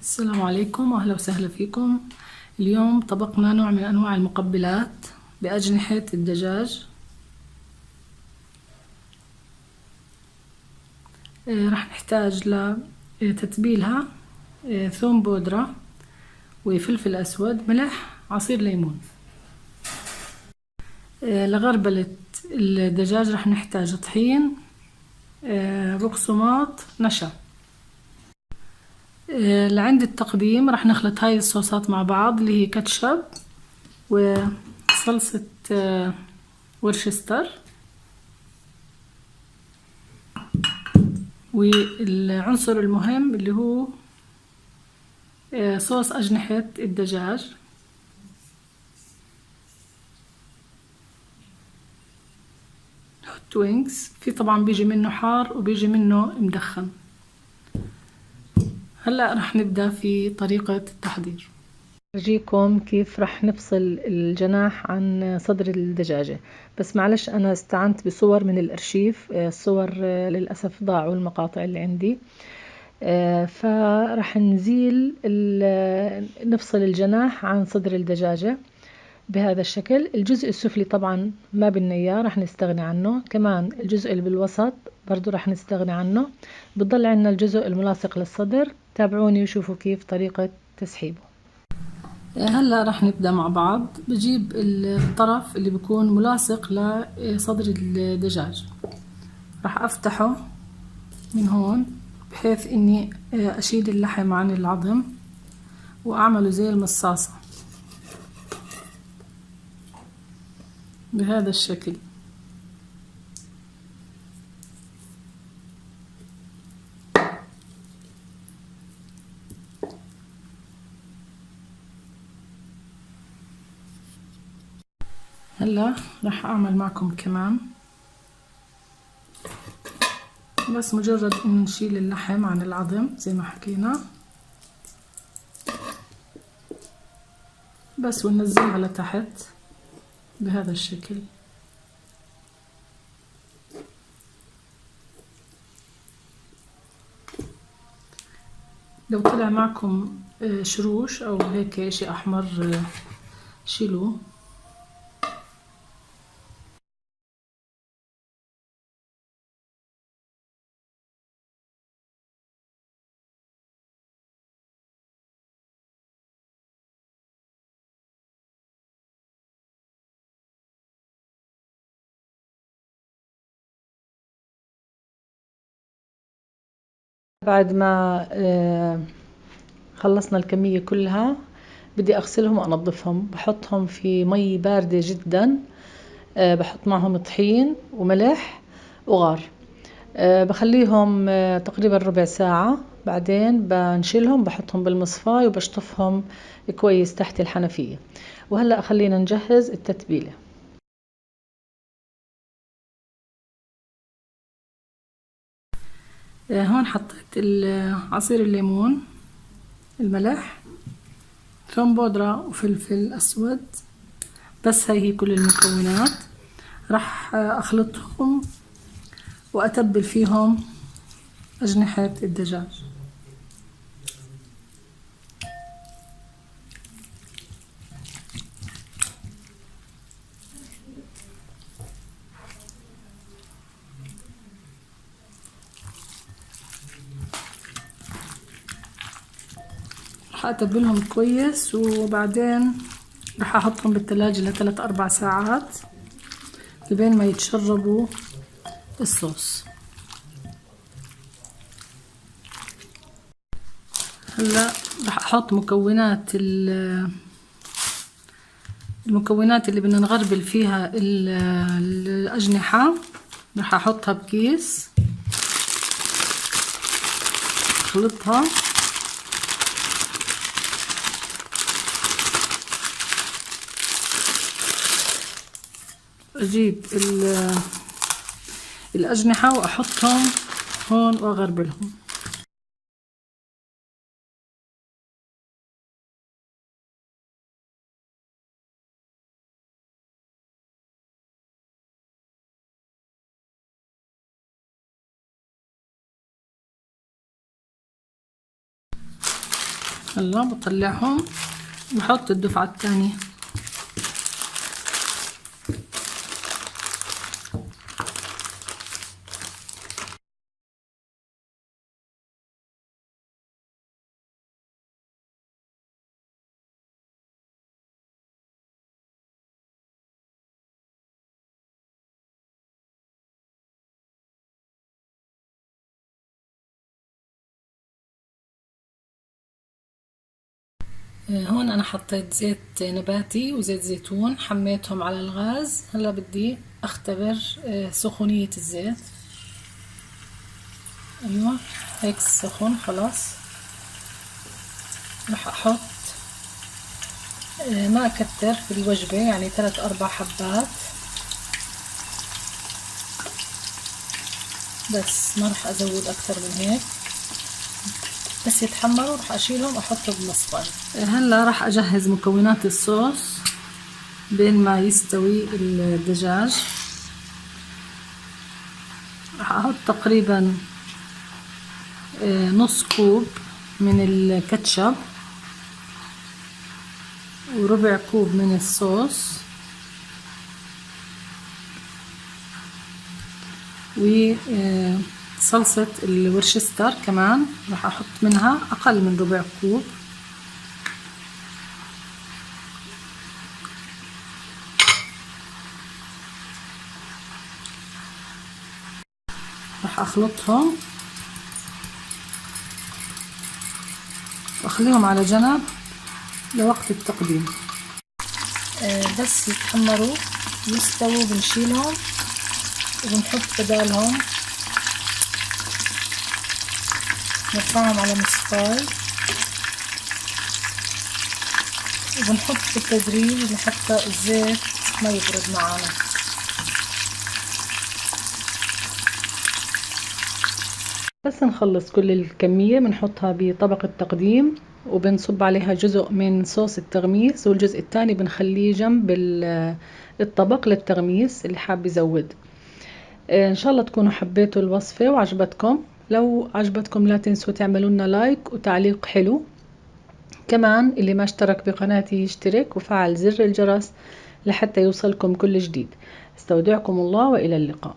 السلام عليكم وأهلا وسهلا فيكم. اليوم طبقنا نوع من أنواع المقبلات بأجنحة الدجاج. راح نحتاج لتتبيلها ثوم بودرة وفلفل أسود، ملح، عصير ليمون. لغربلة الدجاج راح نحتاج طحين، بقسماط، نشا. لعند التقديم راح نخلط هاي الصوصات مع بعض اللي هي كاتشب وصلصة ورشستر، والعنصر المهم اللي هو صوص أجنحة الدجاج. هوت وينكس، في طبعا بيجي منه حار وبيجي منه مدخن. هلأ رح نبدأ في طريقة التحضير. أرجيكم كيف رح نفصل الجناح عن صدر الدجاجة، بس معلش أنا استعنت بصور من الأرشيف. الصور للأسف ضاعوا المقاطع اللي عندي. فرح نفصل الجناح عن صدر الدجاجة بهذا الشكل. الجزء السفلي طبعا ما بدنا اياه، رح نستغني عنه. كمان الجزء اللي بالوسط برضو رح نستغني عنه. بضل عندنا الجزء الملاصق للصدر. تابعوني وشوفوا كيف طريقة تسحيبه. هلا رح نبدأ مع بعض. بجيب الطرف اللي بيكون ملاصق لصدر الدجاج، رح افتحه من هون بحيث اني اشيل اللحم عن العظم واعمله زي المصاصة بهذا الشكل. هلا راح اعمل معكم كمان، بس مجرد ان نشيل اللحم عن العظم زي ما حكينا بس، وننزلها لتحت بهذا الشكل. لو طلع معكم شروش او هيك اشي احمر شيلوه. بعد ما خلصنا الكمية كلها بدي أغسلهم وأنظفهم. بحطهم في مي باردة جدا، بحط معهم طحين وملح وغار. بخليهم تقريبا ربع ساعة. بعدين بنشيلهم، بحطهم بالمصفاية وبشطفهم كويس تحت الحنفية. وهلأ خلينا نجهز التتبيلة. هون حطيت عصير الليمون، الملح، ثوم بودرة وفلفل أسود. بس هي كل المكونات. راح أخلطهم وأتبل فيهم أجنحة الدجاج. راح أتبلهم كويس وبعدين راح أحطهم بالثلاجة لثلاث أربع ساعات لبين ما يتشربوا الصوص. هلا راح أحط المكونات اللي بدنا نغربل فيها الأجنحة. راح أحطها بكيس، أخلطها. أجيب الأجنحة وأحطهم هون وأغربلهم. هلا بطلعهم وبحط الدفعة الثانية. هون أنا حطيت زيت نباتي وزيت زيتون، حميتهم على الغاز. هلا بدي أختبر سخونية الزيت. أيوة هيك سخن خلاص. رح أحط ما أكتر في الوجبة، يعني 3-4 حبات بس، ما رح أزود أكتر من هيك. بس يتحمروا رح أشيلهم وأحطهم بمصفى. هلا رح أجهز مكونات الصوص بين ما يستوي الدجاج. رح أحط تقريبا نص كوب من الكاتشب وربع كوب من الصوص وصلصة الورشستر كمان راح أحط منها أقل من ربع كوب. راح أخلطهم وأخليهم على جنب لوقت التقديم. بس يتحمروا يستووا بنشيلهم وبنحط بدالهم، نرفعهم على مصفاي وبنحط بالتدريج لحتى الزيت ما يبرد معانا. بس نخلص كل الكمية بنحطها بطبق التقديم وبنصب عليها جزء من صوص التغميس، والجزء الثاني بنخليه جنب الطبق للتغميس اللي حاب يزود. ان شاء الله تكونوا حبيتوا الوصفة وعجبتكم. لو عجبتكم لا تنسوا تعملوا لنا لايك وتعليق حلو. كمان اللي ما اشترك بقناتي يشترك وفعل زر الجرس لحتى يوصلكم كل جديد. استودعكم الله وإلى اللقاء.